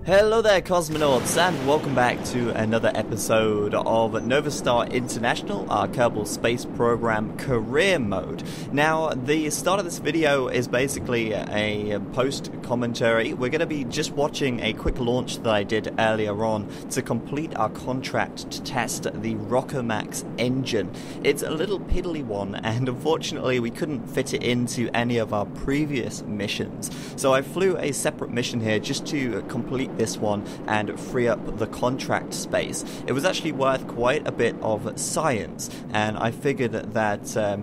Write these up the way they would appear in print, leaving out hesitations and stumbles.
Hello there, cosmonauts, and welcome back to another episode of NovaStar International, our Kerbal Space Program career mode. Now, the start of this video is basically a post-commentary. We're going to be just watching a quick launch that I did earlier on to complete our contract to test the Rocketry engine. It's a little piddly one, and unfortunately we couldn't fit it into any of our previous missions. So I flew a separate mission here just to complete this one and free up the contract space. It was actually worth quite a bit of science, and I figured that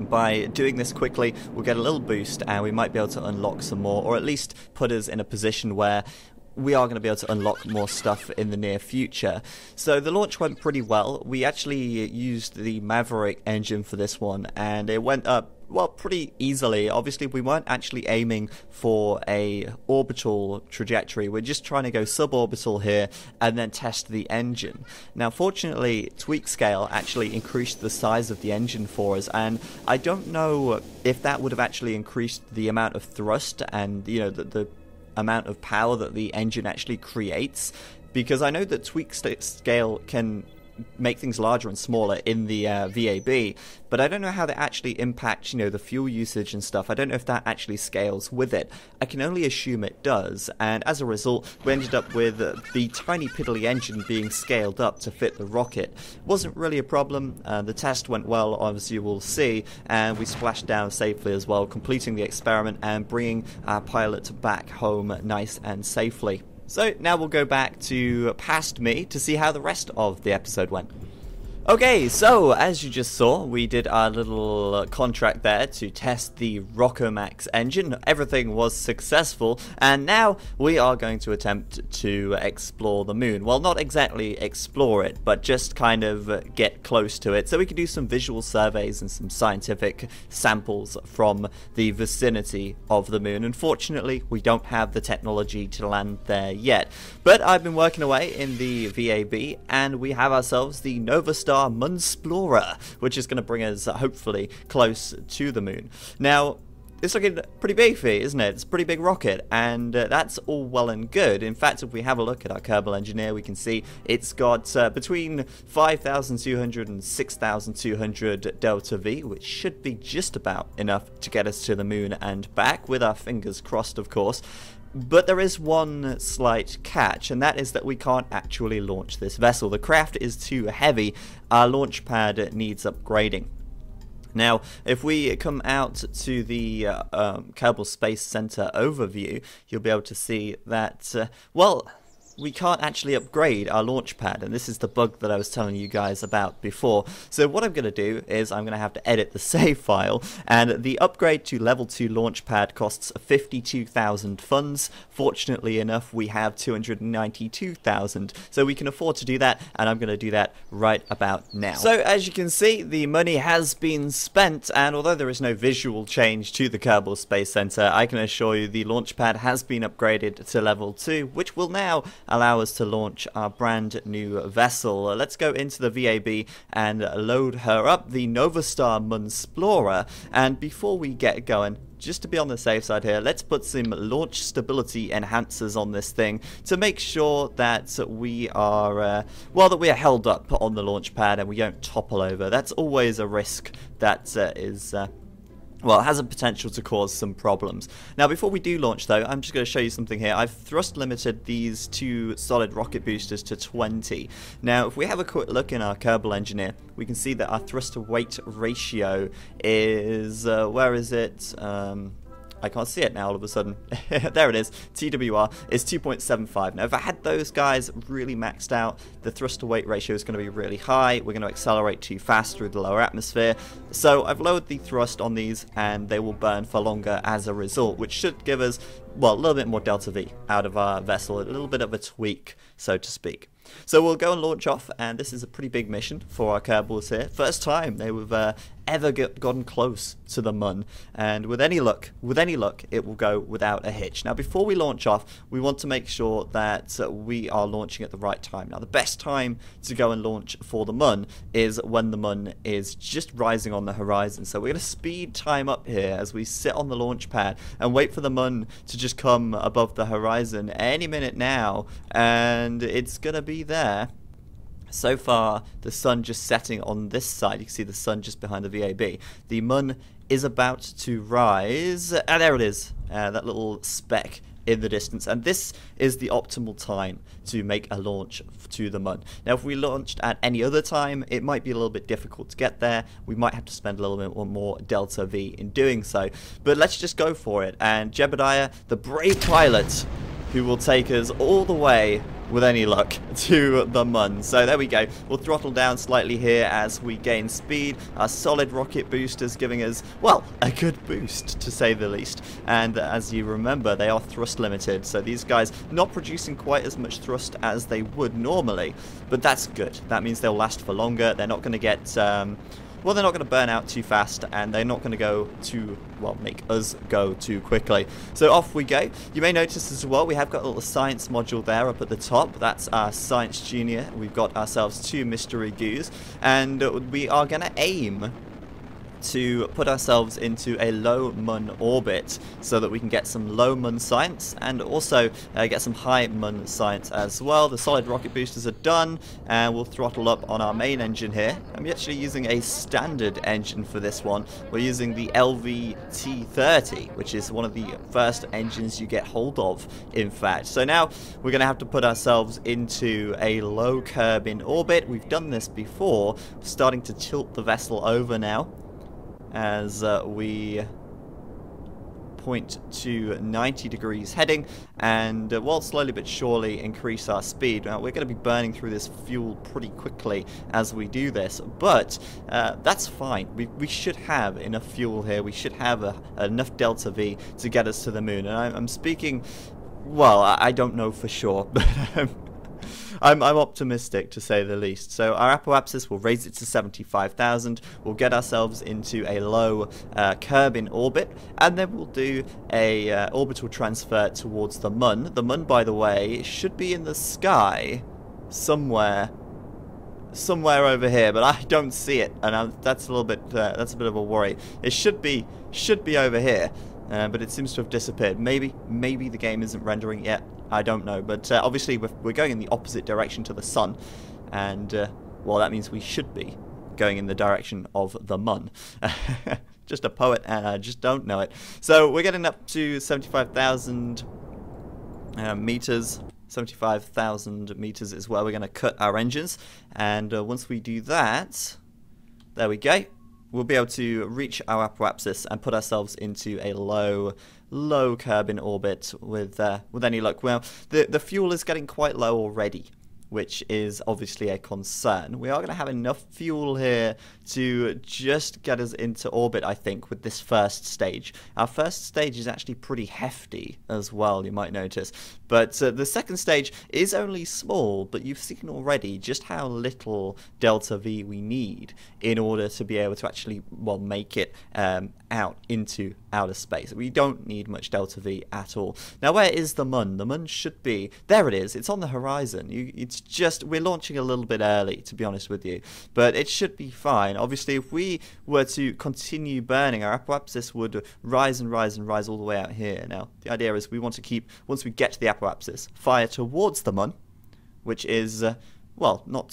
by doing this quickly we'll get a little boost and we might be able to unlock some more, or at least put us in a position where we are going to be able to unlock more stuff in the near future. So the launch went pretty well. We actually used the Maverick engine for this one, and it went up, well, pretty easily. Obviously, we weren't actually aiming for a orbital trajectory. We're just trying to go suborbital here and then test the engine. Now, fortunately, TweakScale actually increased the size of the engine for us, and I don't know if that would have actually increased the amount of thrust and, you know, the amount of power that the engine actually creates, because I know that TweakScale can make things larger and smaller in the VAB, but I don't know how that actually impacts, you know, the fuel usage and stuff. I don't know if that actually scales with it. I can only assume it does, and as a result we ended up with the tiny piddly engine being scaled up to fit the rocket. Wasn't really a problem. The test went well, as you will see, and we splashed down safely as well, completing the experiment and bringing our pilot back home nice and safely. So now we'll go back to past me to see how the rest of the episode went. Okay, so as you just saw, we did our little contract there to test the Rocketry engine. Everything was successful, and now we are going to attempt to explore the moon. Well, not exactly explore it, but just kind of get close to it, so we can do some visual surveys and some scientific samples from the vicinity of the moon. Unfortunately, we don't have the technology to land there yet, but I've been working away in the VAB, and we have ourselves the NovaStar Int'l, which is going to bring us hopefully close to the moon. Now, it's looking pretty beefy, isn't it? It's a pretty big rocket, and that's all well and good. In fact, if we have a look at our Kerbal Engineer, we can see it's got between 5,200 and 6,200 delta V, which should be just about enough to get us to the moon and back, with our fingers crossed, of course. But there is one slight catch, and that is that we can't actually launch this vessel. The craft is too heavy. Our launch pad needs upgrading. Now, if we come out to the Kerbal Space Center overview, you'll be able to see that, well, we can't actually upgrade our launch pad, and this is the bug that I was telling you guys about before. So what I'm going to do is I'm going to have to edit the save file, and the upgrade to level 2 launch pad costs 52,000 funds. Fortunately enough, we have 292,000, so we can afford to do that, and I'm going to do that right about now. So as you can see, the money has been spent, and although there is no visual change to the Kerbal Space Center, I can assure you the launch pad has been upgraded to level 2, which will now allow us to launch our brand new vessel. Let's go into the VAB and load her up, the NovaStar Int'l. And before we get going, just to be on the safe side here, let's put some launch stability enhancers on this thing to make sure that we are, well, that we are held up on the launch pad and we don't topple over. That's always a risk that well, it has a potential to cause some problems. Now, before we do launch, though, I'm just going to show you something here. I've thrust limited these two solid rocket boosters to 20. Now, if we have a quick look in our Kerbal Engineer, we can see that our thrust-to-weight ratio is, where is it? I can't see it now all of a sudden. There it is. TWR is 2.75. Now, if I had those guys really maxed out, the thrust-to-weight ratio is going to be really high. We're going to accelerate too fast through the lower atmosphere. So I've lowered the thrust on these, and they will burn for longer as a result, which should give us, well, a little bit more delta V out of our vessel, a little bit of a tweak, so to speak. So we'll go and launch off, and this is a pretty big mission for our Kerbals here. First time they've ever gotten close to the Mun, and with any luck, it will go without a hitch. Now, before we launch off, we want to make sure that we are launching at the right time. Now, the best time to go and launch for the Mun is when the Mun is just rising on the horizon. So we're going to speed time up here as we sit on the launch pad and wait for the Mun to just come above the horizon any minute now, and it's going to be there. So far, the sun just setting on this side. You can see the sun just behind the VAB. The Mun is about to rise. There it is, that little speck in the distance. And this is the optimal time to make a launch to the Mun. Now, if we launched at any other time, it might be a little bit difficult to get there. We might have to spend a little bit more delta V in doing so. But let's just go for it. And Jebediah, the brave pilot, who will take us all the way, with any luck, to the Mun. So there we go. We'll throttle down slightly here as we gain speed. Our solid rocket boosters giving us, well, a good boost, to say the least. And as you remember, they are thrust limited, so these guys not producing quite as much thrust as they would normally. But that's good. That means they'll last for longer. They're not going to get... well, they're not going to burn out too fast, and they're not going to go too, well, make us go too quickly. So off we go. You may notice as well, we have got a little science module there up at the top. That's our Science Junior. We've got ourselves 2 mystery goos, and we are going to aim to put ourselves into a low Mun orbit so that we can get some low Mun science and also get some high Mun science as well. The solid rocket boosters are done, and we'll throttle up on our main engine here. I'm actually using a standard engine for this one. We're using the LVT-30, which is one of the first engines you get hold of, in fact. So now we're going to have to put ourselves into a low Kerbal orbit. We've done this before. We're starting to tilt the vessel over now as we point to 90 degrees heading, and well, slowly but surely increase our speed. Now, we're going to be burning through this fuel pretty quickly as we do this, but that's fine. We should have enough fuel here. We should have enough delta V to get us to the Moon, and I'm speaking, well, I don't know for sure, but I'm optimistic, to say the least. So our apoapsis will raise it to 75,000. We'll get ourselves into a low Kerbal orbit, and then we'll do a orbital transfer towards the Mun. The Mun, by the way, should be in the sky somewhere over here, but I don't see it, and that's a little bit that's a bit of a worry. It should be over here, but it seems to have disappeared. Maybe the game isn't rendering yet. I don't know, but obviously we're going in the opposite direction to the sun, and well, that means we should be going in the direction of the Mun. Just a poet, and I just don't know it. So we're getting up to 75,000 meters. 75,000 meters is where we're going to cut our engines, and once we do that, there we go. We'll be able to reach our apoapsis and put ourselves into a low Kerbal orbit with any luck. Well, the fuel is getting quite low already, which is obviously a concern. We are going to have enough fuel here to just get us into orbit, I think, with this first stage. Our first stage is actually pretty hefty as well, you might notice. But the second stage is only small, but you've seen already just how little delta V we need in order to be able to actually, well, make it out into outer space. We don't need much delta V at all. Now, where is the Mun? The Mun should be... There it is. It's on the horizon. It's just... We're launching a little bit early, to be honest with you. But it should be fine. Obviously, if we were to continue burning, our apoapsis would rise and rise and rise all the way out here. Now, the idea is we want to keep... Once we get to the apoapsis, fire towards the Mun, which is... well, not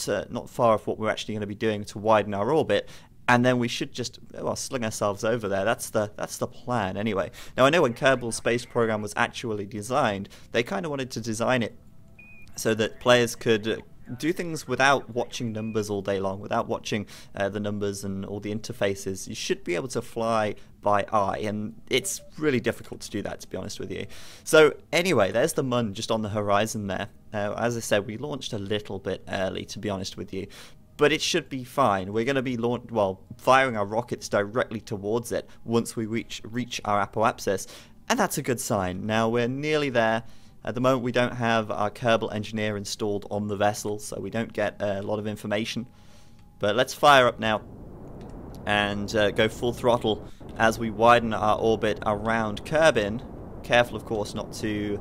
far off what we're actually going to be doing to widen our orbit, and then we should just, well, sling ourselves over there. That's the plan, anyway. Now, I know when Kerbal Space Program was actually designed, they kind of wanted to design it so that players could do things without watching numbers all day long, without watching the numbers and all the interfaces. You should be able to fly by eye, and it's really difficult to do that, to be honest with you. So anyway, there's the Mun just on the horizon there. As I said, we launched a little bit early, to be honest with you, but it should be fine. We're going to be firing our rockets directly towards it once we reach our apoapsis, and that's a good sign. Now we're nearly there. At the moment, we don't have our Kerbal Engineer installed on the vessel, so we don't get a lot of information. But let's fire up now. and go full throttle as we widen our orbit around Kerbin. Careful, of course, not to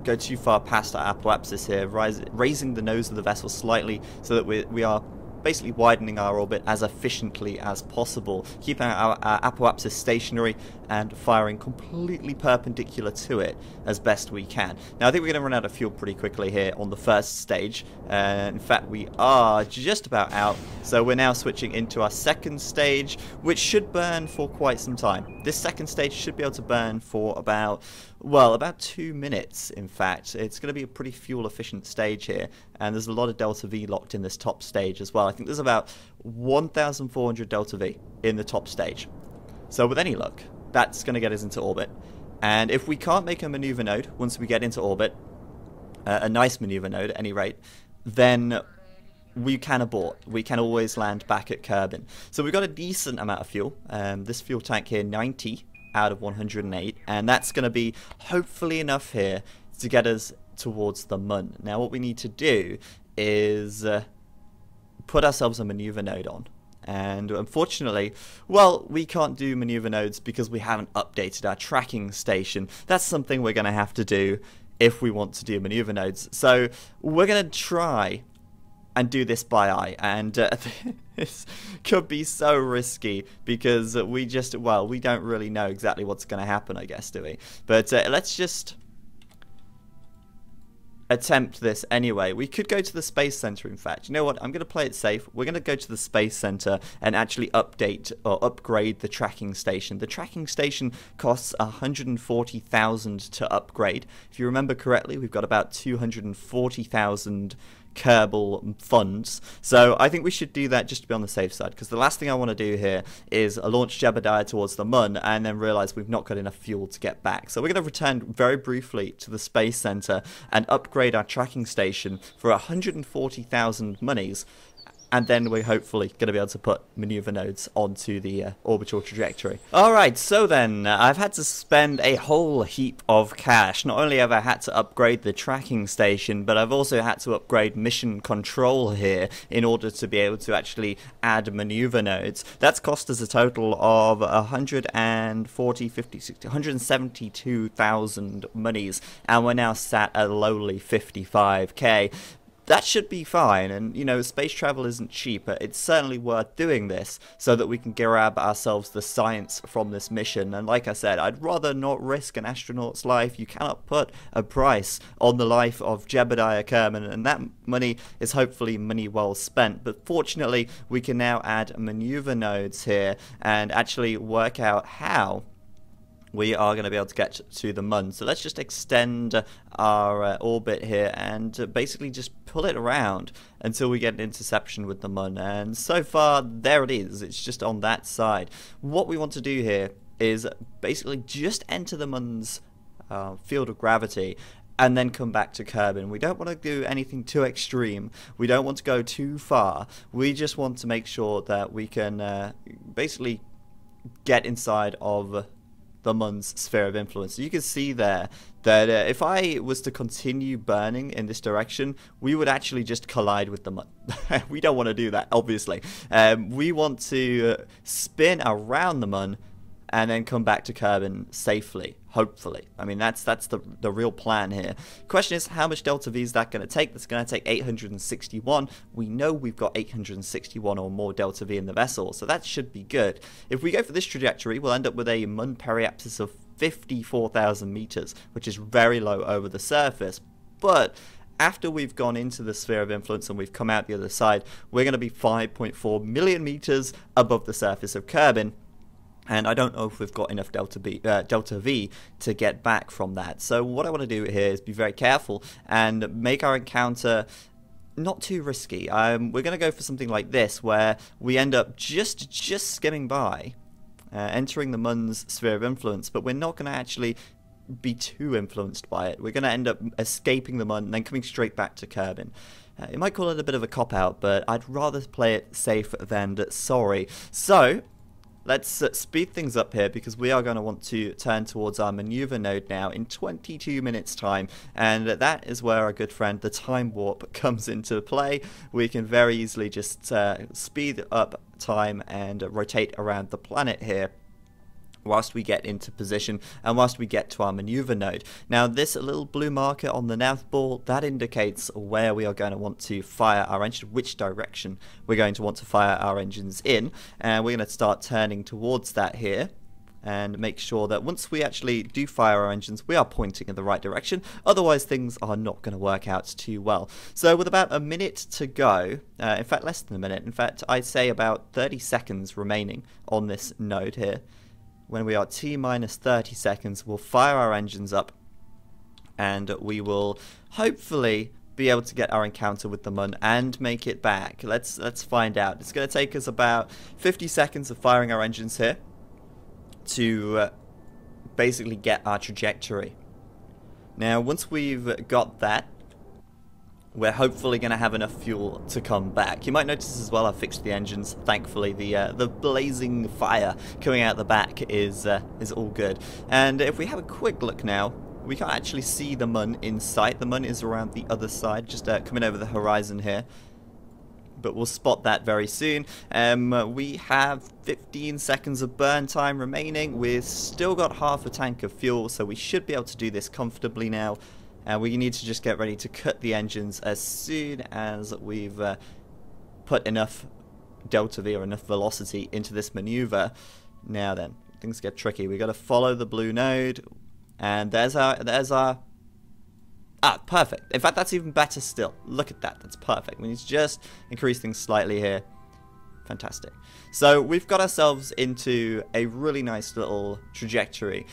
go too far past our apoapsis here, raising the nose of the vessel slightly so that we are basically widening our orbit as efficiently as possible, keeping our apoapsis stationary and firing completely perpendicular to it as best we can. Now I think we're going to run out of fuel pretty quickly here on the first stage. In fact, we are just about out, so we're now switching into our second stage, which should burn for quite some time. This second stage should be able to burn for about 2 minutes, in fact. It's going to be a pretty fuel efficient stage here, and there's a lot of delta V locked in this top stage as well. I think there's about 1,400 delta V in the top stage. So with any luck, that's going to get us into orbit. And if we can't make a maneuver node once we get into orbit, a nice maneuver node at any rate, then we can abort. We can always land back at Kerbin. So we've got a decent amount of fuel. This fuel tank here, 90 out of 108, and that's going to be hopefully enough here to get us towards the Mun. Now what we need to do is put ourselves a maneuver node on, and unfortunately, well, we can't do maneuver nodes because we haven't updated our tracking station. That's something we're going to have to do if we want to do maneuver nodes. So we're going to try and do this by eye, and this could be so risky because we don't really know exactly what's going to happen, I guess, do we? But let's just attempt this anyway. We could go to the Space Center, in fact. You know what? I'm going to play it safe. We're going to go to the Space Center and actually update or upgrade the tracking station. The tracking station costs 140,000 to upgrade. If you remember correctly, we've got about 240,000 Kerbal funds, so I think we should do that just to be on the safe side, because the last thing I want to do here is launch Jebediah towards the Mun and then realize we've not got enough fuel to get back. So we're going to return very briefly to the Space Center and upgrade our tracking station for 140,000 monies, and then we're hopefully going to be able to put maneuver nodes onto the orbital trajectory. Alright, so then, I've had to spend a whole heap of cash. Not only have I had to upgrade the tracking station, but I've also had to upgrade mission control here in order to be able to actually add maneuver nodes. That's cost us a total of 172,000 monies, and we're now sat at a lowly 55k. That should be fine, and you know, space travel isn't cheap, but it's certainly worth doing this so that we can grab ourselves the science from this mission. And like I said, I'd rather not risk an astronaut's life. You cannot put a price on the life of Jebediah Kerman, and that money is hopefully money well spent. But fortunately, we can now add maneuver nodes here and actually work out how we are going to be able to get to the Mun. So let's just extend our orbit here and basically just pull it around until we get an interception with the Mun. And so far, there it is. It's just on that side. What we want to do here is basically just enter the Mun's field of gravity and then come back to Kerbin. We don't want to do anything too extreme. We don't want to go too far. We just want to make sure that we can basically get inside of the Mun's sphere of influence. So you can see there that if I was to continue burning in this direction, we would actually just collide with the Mun. We don't want to do that, obviously. We want to spin around the Mun and then come back to Kerbin safely, hopefully. I mean, that's the real plan here. Question is, how much delta V is that going to take? That's going to take 861. We know we've got 861 or more delta V in the vessel, so that should be good. If we go for this trajectory, we'll end up with a Mun periapsis of 54,000 meters, which is very low over the surface. But after we've gone into the sphere of influence and we've come out the other side, we're going to be 5.4 million meters above the surface of Kerbin. And I don't know if we've got enough delta V to get back from that. So what I want to do here is be very careful and make our encounter not too risky. We're going to go for something like this, where we end up just skimming by, entering the Mun's sphere of influence, but we're not going to actually be too influenced by it. We're going to end up escaping the Mun and then coming straight back to Kerbin. You might call it a bit of a cop-out, but I'd rather play it safe than sorry. So let's speed things up here because we are going to want to turn towards our maneuver node now in 22 minutes time, and that is where our good friend the time warp comes into play. We can very easily just speed up time and rotate around the planet here whilst we get into position and whilst we get to our maneuver node. Now this little blue marker on the nav ball, that indicates where we are going to want to fire our engine, which direction we're going to want to fire our engines in, and we're going to start turning towards that here and make sure that once we actually do fire our engines, we are pointing in the right direction. Otherwise things are not going to work out too well. So with about a minute to go, in fact less than a minute, in fact I'd say about 30 seconds remaining on this node here, when we are T-minus 30 seconds, we'll fire our engines up and we will hopefully be able to get our encounter with the Mun and make it back. Let's find out. It's going to take us about 50 seconds of firing our engines here to basically get our trajectory. Now once we've got that, we're hopefully going to have enough fuel to come back. You might notice as well I've fixed the engines. Thankfully the blazing fire coming out the back is all good. And if we have a quick look now, we can't actually see the Mun in sight. The Mun is around the other side, just coming over the horizon here. But we'll spot that very soon. We have 15 seconds of burn time remaining. We've still got half a tank of fuel, so we should be able to do this comfortably now. And we need to just get ready to cut the engines as soon as we've put enough delta V or enough velocity into this maneuver. Now then, things get tricky. We've got to follow the blue node, and there's our perfect. In fact, that's even better still. Look at that. That's perfect. We need to just increase things slightly here. Fantastic. So we've got ourselves into a really nice little trajectory.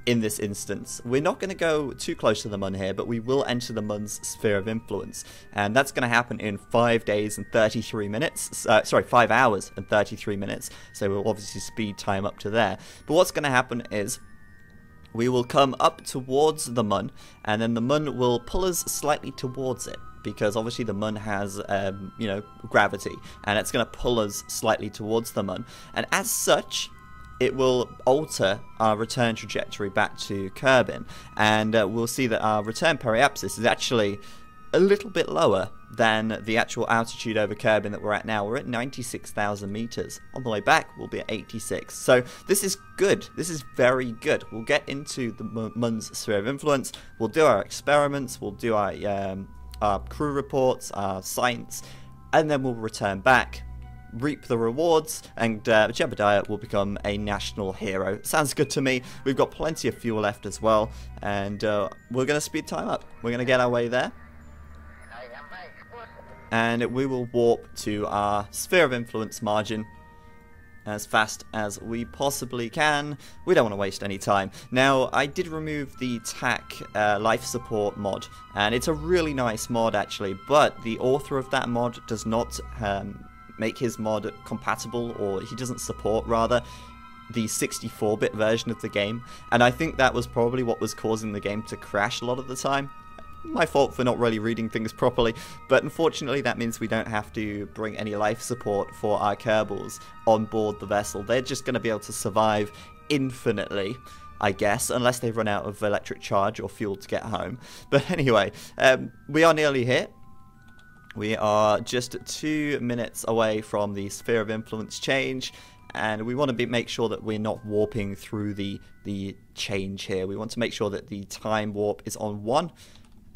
In this instance, we're not going to go too close to the Mun here, but we will enter the Mun's sphere of influence, and that's going to happen in 5 days and 33 minutes. Sorry, 5 hours and 33 minutes. So we'll obviously speed time up to there. But what's going to happen is we will come up towards the Mun, and then the Mun will pull us slightly towards it, because obviously the Mun has, you know, gravity, and it's going to pull us slightly towards the Mun, and as such, it will alter our return trajectory back to Kerbin, and we'll see that our return periapsis is actually a little bit lower than the actual altitude over Kerbin that we're at now. We're at 96,000 meters. On the way back, we'll be at 86. So this is good. This is very good. We'll get into the Mun's sphere of influence. We'll do our experiments. We'll do our crew reports, our science, and then we'll return back, reap the rewards, and Jebediah will become a national hero. Sounds good to me. We've got plenty of fuel left as well, and we're going to speed time up. We're going to get our way there, and we will warp to our sphere of influence margin as fast as we possibly can. We don't want to waste any time. Now, I did remove the TAC life support mod, and it's a really nice mod actually, but the author of that mod does not make his mod compatible, or he doesn't support rather the 64-bit version of the game, and I think that was probably what was causing the game to crash a lot of the time. My fault for not really reading things properly, but unfortunately that means we don't have to bring any life support for our Kerbals on board the vessel. They're just going to be able to survive infinitely, I guess, unless they run out of electric charge or fuel to get home. But anyway, we are nearly here. We are just 2 minutes away from the sphere of influence change, and we want to make sure that we're not warping through the change here. We want to make sure that the time warp is on 1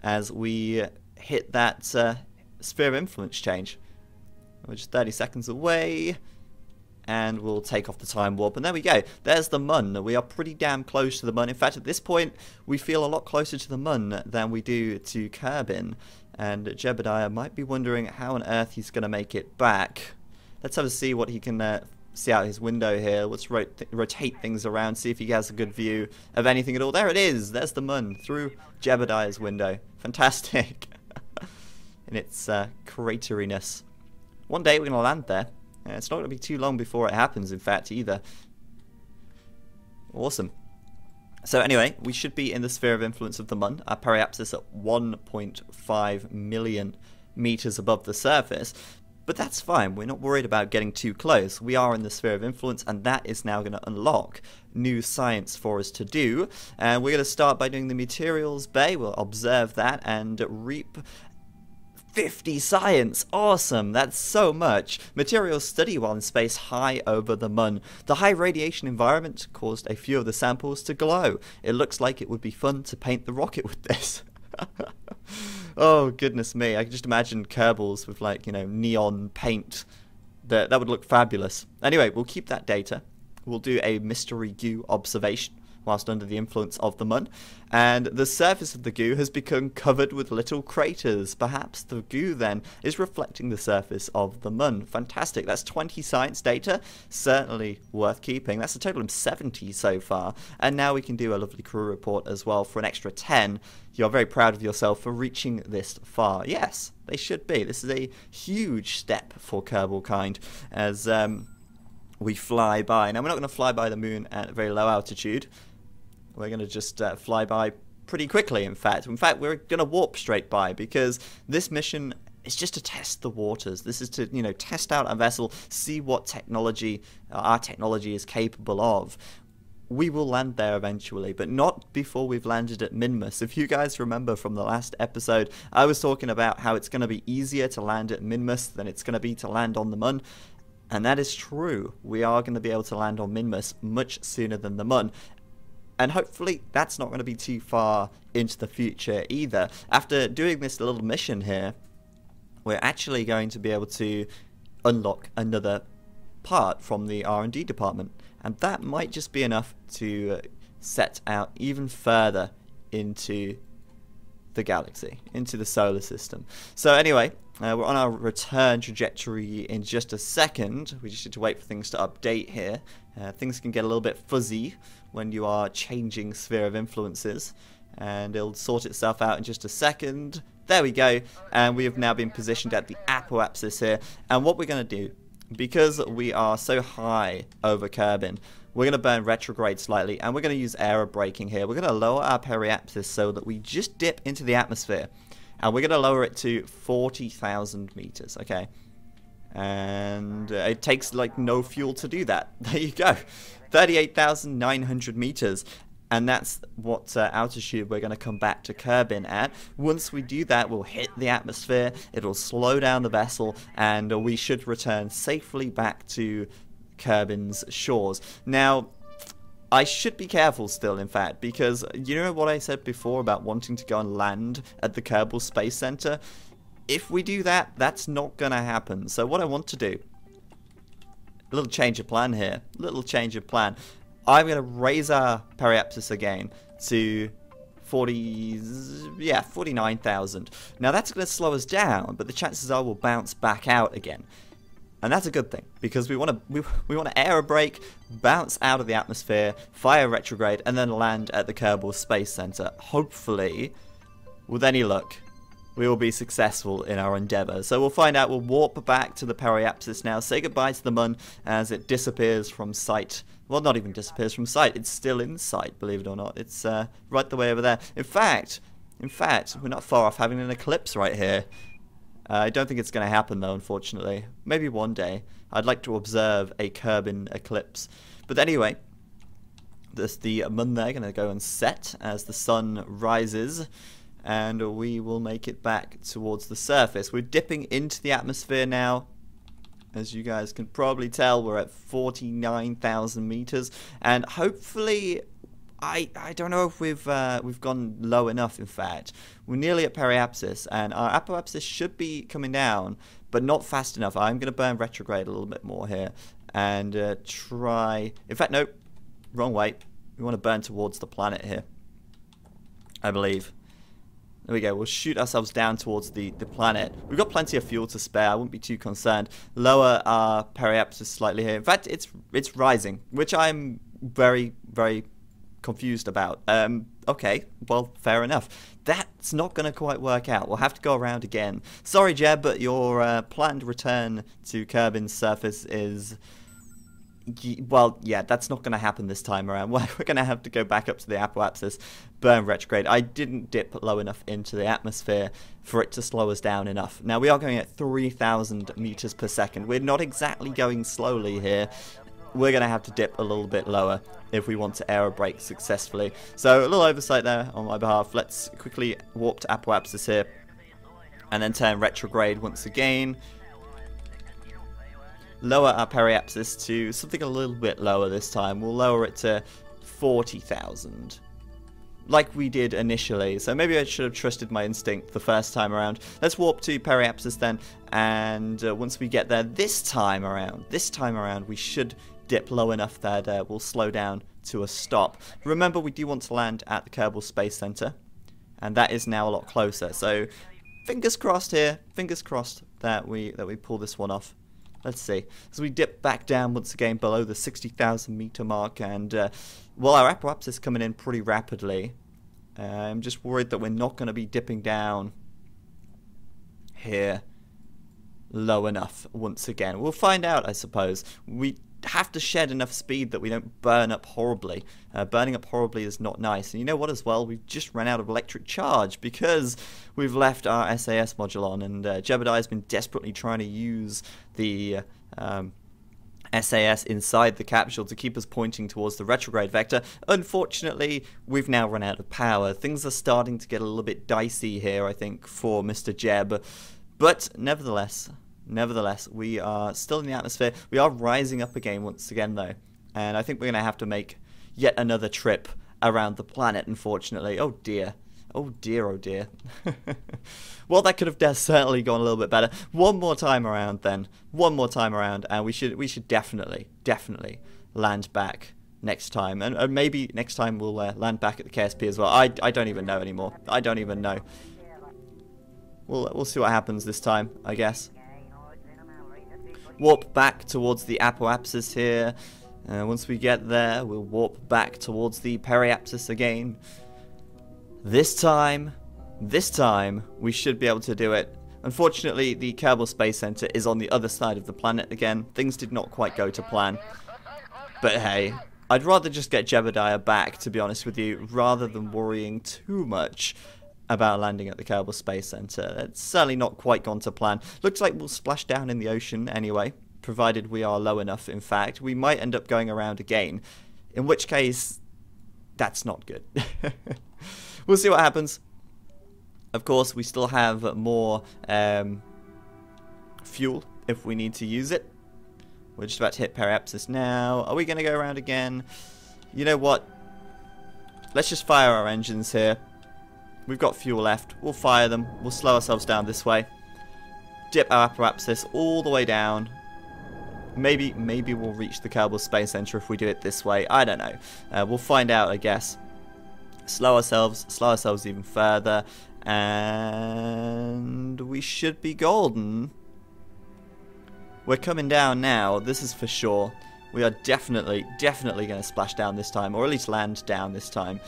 as we hit that sphere of influence change. We're just 30 seconds away, and we'll take off the time warp, and there we go. There's the Mun. We are pretty damn close to the Mun. In fact, at this point, we feel a lot closer to the Mun than we do to Kerbin. And Jebediah might be wondering how on earth he's going to make it back. Let's have a see what he can see out his window here. Let's rotate things around, see if he has a good view of anything at all. There it is. There's the Mun through Jebediah's window. Fantastic. In its crateriness. One day we're going to land there. It's not going to be too long before it happens, in fact, either. Awesome. So anyway, we should be in the sphere of influence of the Mun. Our periapsis at 1.5 million meters above the surface. But that's fine, we're not worried about getting too close. We are in the sphere of influence, and that is now going to unlock new science for us to do. And we're going to start by doing the materials bay. We'll observe that and reap 50 science. Awesome, that's so much. Materials study while in space high over the Mun. The high radiation environment caused a few of the samples to glow. It looks like it would be fun to paint the rocket with this. Oh goodness me, I can just imagine Kerbals with, like, you know, neon paint. That would look fabulous. Anyway, we'll keep that data. We'll do a mystery goo observation whilst under the influence of the Mun, and the surface of the goo has become covered with little craters. Perhaps the goo then is reflecting the surface of the Mun. Fantastic, that's 20 science data, certainly worth keeping. That's a total of 70 so far, and now we can do a lovely crew report as well for an extra 10. You're very proud of yourself for reaching this far. Yes, they should be. This is a huge step for Kerbal kind as we fly by. Now, we're not going to fly by the moon at a very low altitude. We're going to just fly by pretty quickly, in fact. In fact, we're going to warp straight by, because this mission is just to test the waters. This is to, you know, test out our vessel, see what technology our technology is capable of. We will land there eventually, but not before we've landed at Minmus. If you guys remember from the last episode, I was talking about how it's going to be easier to land at Minmus than it's going to be to land on the Mun. And that is true. We are going to be able to land on Minmus much sooner than the Mun. And hopefully that's not going to be too far into the future either. After doing this little mission here, we're actually going to be able to unlock another part from the R&D department. And that might just be enough to set out even further into the galaxy, into the solar system. So anyway, we're on our return trajectory in just a second. We just need to wait for things to update here. Things can get a little bit fuzzy when you are changing sphere of influences, and it'll sort itself out in just a second. There we go, and we have now been positioned at the apoapsis here. And what we're going to do, because we are so high over Kerbin, we're going to burn retrograde slightly, and we're going to use aerobraking here. We're going to lower our periapsis so that we just dip into the atmosphere, and we're going to lower it to 40,000 meters, okay? And it takes, like, no fuel to do that. There you go, 38,900 meters. And that's what altitude we're going to come back to Kerbin at. Once we do that, we'll hit the atmosphere, it'll slow down the vessel, and we should return safely back to Kerbin's shores. Now, I should be careful still, in fact, because you know what I said before about wanting to go and land at the Kerbal Space Center? If we do that, that's not going to happen. So what I want to do, a little change of plan here, little change of plan. I'm going to raise our periapsis again to 49,000. Now that's going to slow us down, but the chances are we'll bounce back out again. And that's a good thing, because we want to aerobrake, bounce out of the atmosphere, fire retrograde, and then land at the Kerbal Space Center. Hopefully, with any luck, we will be successful in our endeavor. So we'll find out. We'll warp back to the periapsis now, say goodbye to the Mun as it disappears from sight. Well, not even disappears from sight. It's still in sight, believe it or not. It's right the way over there. In fact, we're not far off having an eclipse right here. I don't think it's going to happen, though, unfortunately. Maybe one day. I'd like to observe a Kerbin eclipse. But anyway, the Mun there going to go and set as the sun rises, and we will make it back towards the surface. We're dipping into the atmosphere now. As you guys can probably tell, we're at 49,000 meters, and hopefully, I don't know if we've gone low enough. In fact, we're nearly at periapsis, and our apoapsis should be coming down, but not fast enough. I'm going to burn retrograde a little bit more here, and try. In fact, nope, wrong way. We want to burn towards the planet here, I believe. There we go, we'll shoot ourselves down towards the planet. We've got plenty of fuel to spare, I wouldn't be too concerned. Lower our periapsis slightly here. In fact, it's rising, which I'm very, very confused about. Okay, well, fair enough. That's not going to quite work out. We'll have to go around again. Sorry, Jeb, but your planned return to Kerbin's surface is Well, yeah, that's not going to happen this time around. We're going to have to go back up to the apoapsis, burn retrograde. I didn't dip low enough into the atmosphere for it to slow us down enough. Now, we are going at 3,000 meters per second. We're not exactly going slowly here. We're going to have to dip a little bit lower if we want to aerobrake successfully. So, a little oversight there on my behalf. Let's quickly warp to apoapsis here, and then turn retrograde once again. Lower our periapsis to something a little bit lower this time. We'll lower it to 40,000. Like we did initially. So maybe I should have trusted my instinct the first time around. Let's warp to periapsis then. And once we get there this time around, we should dip low enough that we'll slow down to a stop. Remember, we do want to land at the Kerbal Space Center. And that is now a lot closer. So fingers crossed here. Fingers crossed that we pull this one off. Let's see. As we dip back down once again below the 60,000 meter mark, and well, our apoapsis is coming in pretty rapidly. I'm just worried that we're not going to be dipping down here low enough once again. We'll find out, I suppose. We have to shed enough speed that we don't burn up horribly. Burning up horribly is not nice. And you know what as well? We've just run out of electric charge because we've left our SAS module on, and Jebediah's been desperately trying to use the SAS inside the capsule to keep us pointing towards the retrograde vector. Unfortunately, we've now run out of power. Things are starting to get a little bit dicey here, I think, for Mr. Jeb. But nevertheless, we are still in the atmosphere. We are rising up again once again, though. And I think we're going to have to make yet another trip around the planet, unfortunately. Oh, dear. Oh, dear, oh, dear. Well, that could have certainly gone a little bit better. One more time around, then. One more time around, and we should definitely land back next time. And maybe next time we'll land back at the KSP as well. I don't even know anymore. I don't even know. We'll see what happens this time, I guess. Warp back towards the apoapsis here. Once we get there, we'll warp back towards the periapsis again. This time, we should be able to do it. Unfortunately, the Kerbal Space Center is on the other side of the planet again. Things did not quite go to plan. But hey, I'd rather just get Jebediah back, to be honest with you, rather than worrying too much about landing at the Kerbal Space Center. It's certainly not quite gone to plan. Looks like we'll splash down in the ocean anyway, provided we are low enough, in fact. We might end up going around again, in which case, that's not good. We'll see what happens. Of course, we still have more fuel if we need to use it. We're just about to hit periapsis now. Are we going to go around again? You know what? Let's just fire our engines here. We've got fuel left. We'll fire them. We'll slow ourselves down this way. Dip our apoapsis all the way down. Maybe we'll reach the Kerbal Space Center if we do it this way. I don't know. We'll find out, I guess. Slow ourselves even further, and we should be golden. We're coming down now. This is for sure. We are definitely going to splash down this time, or at least land down this time.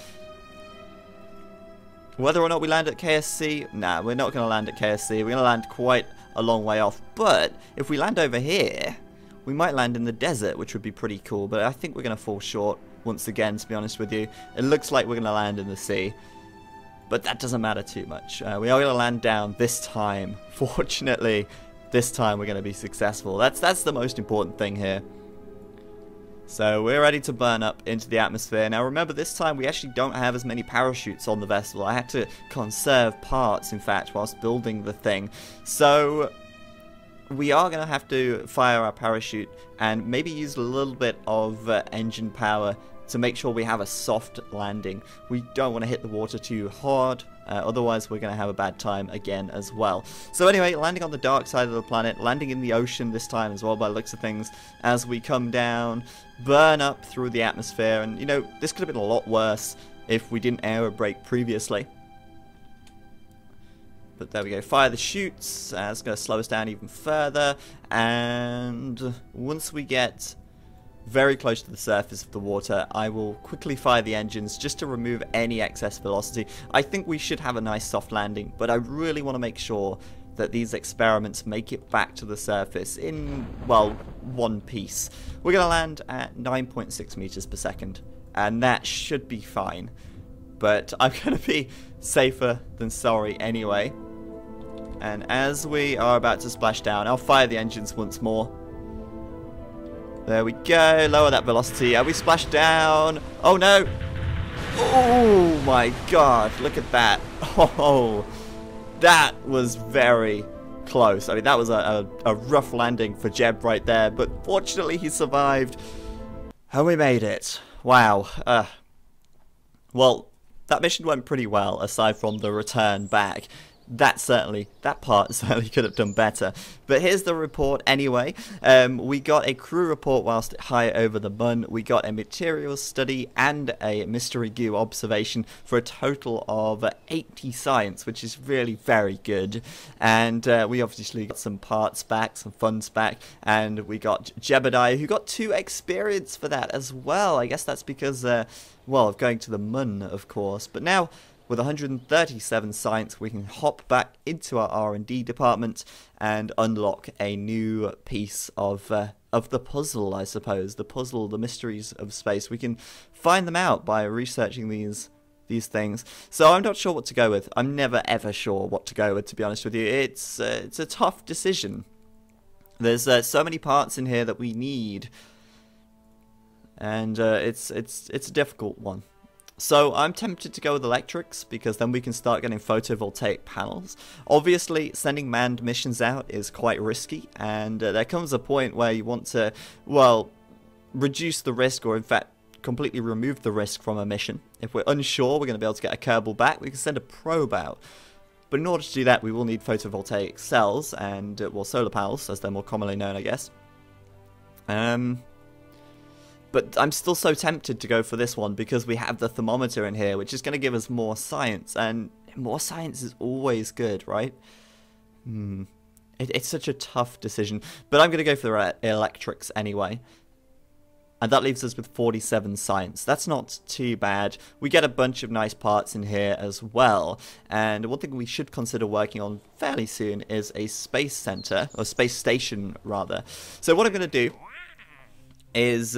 Whether or not we land at KSC, nah, we're not going to land at KSC. We're going to land quite a long way off. But if we land over here, we might land in the desert, which would be pretty cool. But I think we're going to fall short once again, to be honest with you. It looks like we're going to land in the sea. But that doesn't matter too much. We are going to land down this time. Fortunately, this time we're going to be successful. That's the most important thing here. So we're ready to burn up into the atmosphere. Now remember, this time we actually don't have as many parachutes on the vessel. I had to conserve parts, in fact, whilst building the thing. So we are going to have to fire our parachute and maybe use a little bit of engine power to make sure we have a soft landing. We don't want to hit the water too hard, otherwise we're going to have a bad time again as well. So anyway, landing on the dark side of the planet, landing in the ocean this time as well by the looks of things, as we come down, burn up through the atmosphere. And you know, this could have been a lot worse if we didn't aerobrake previously. But there we go, fire the chutes. It's going to slow us down even further, and once we get very close to the surface of the water, I will quickly fire the engines just to remove any excess velocity. I think we should have a nice soft landing, but I really want to make sure that these experiments make it back to the surface in, well, one piece. We're going to land at 9.6 meters per second, and that should be fine. But I'm going to be safer than sorry anyway. And as we are about to splash down, I'll fire the engines once more. There we go, lower that velocity, and we splash down. Oh no! Oh my god, look at that. Oh, that was very close. I mean, that was a rough landing for Jeb right there, but fortunately he survived. And we made it. Wow. Well, that mission went pretty well, aside from the return back. That part certainly could have done better. But here's the report anyway. We got a crew report whilst high over the Mun. We got a materials study and a mystery goo observation for a total of 80 science, which is really very good. And we obviously got some parts back, some funds back, and we got Jebediah, who got 2 experience for that as well. I guess that's because, well, of going to the Mun, of course. But now, with 137 science, we can hop back into our R&D department and unlock a new piece of the puzzle, I suppose. The puzzle, the mysteries of space. We can find them out by researching these things. So I'm not sure what to go with. I'm never ever sure what to go with, to be honest with you. It's a tough decision. There's so many parts in here that we need, and it's a difficult one. So I'm tempted to go with electrics, because then we can start getting photovoltaic panels. Obviously, sending manned missions out is quite risky, and there comes a point where you want to, well, reduce the risk, or in fact, completely remove the risk from a mission. If we're unsure we're going to be able to get a Kerbal back, we can send a probe out. But in order to do that, we will need photovoltaic cells, and, well, solar panels, as they're more commonly known, I guess. But I'm still so tempted to go for this one because we have the thermometer in here, which is going to give us more science, and more science is always good, right? It's such a tough decision, but I'm going to go for the electrics anyway. And that leaves us with 47 science. That's not too bad. We get a bunch of nice parts in here as well. And one thing we should consider working on fairly soon is a space center, or space station rather. So what I'm going to do is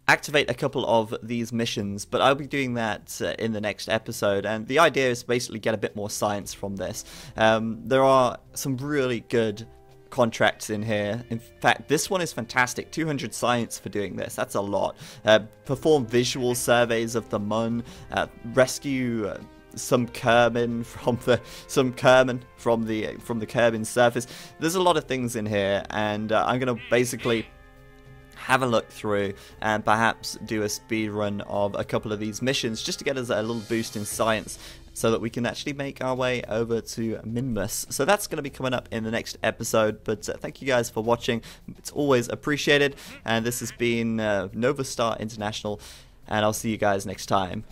activate a couple of these missions, but I'll be doing that in the next episode, and the idea is to basically get a bit more science from this. There are some really good contracts in here. In fact, this one is fantastic. 200 science for doing this. That's a lot. Perform visual surveys of the Mun, rescue some Kerbin from the Kerbin surface. There's a lot of things in here, and I'm gonna basically have a look through and perhaps do a speed run of a couple of these missions just to get us a little boost in science so that we can actually make our way over to Minmus. So that's going to be coming up in the next episode, but thank you guys for watching. It's always appreciated, and this has been NovaStar International, and I'll see you guys next time.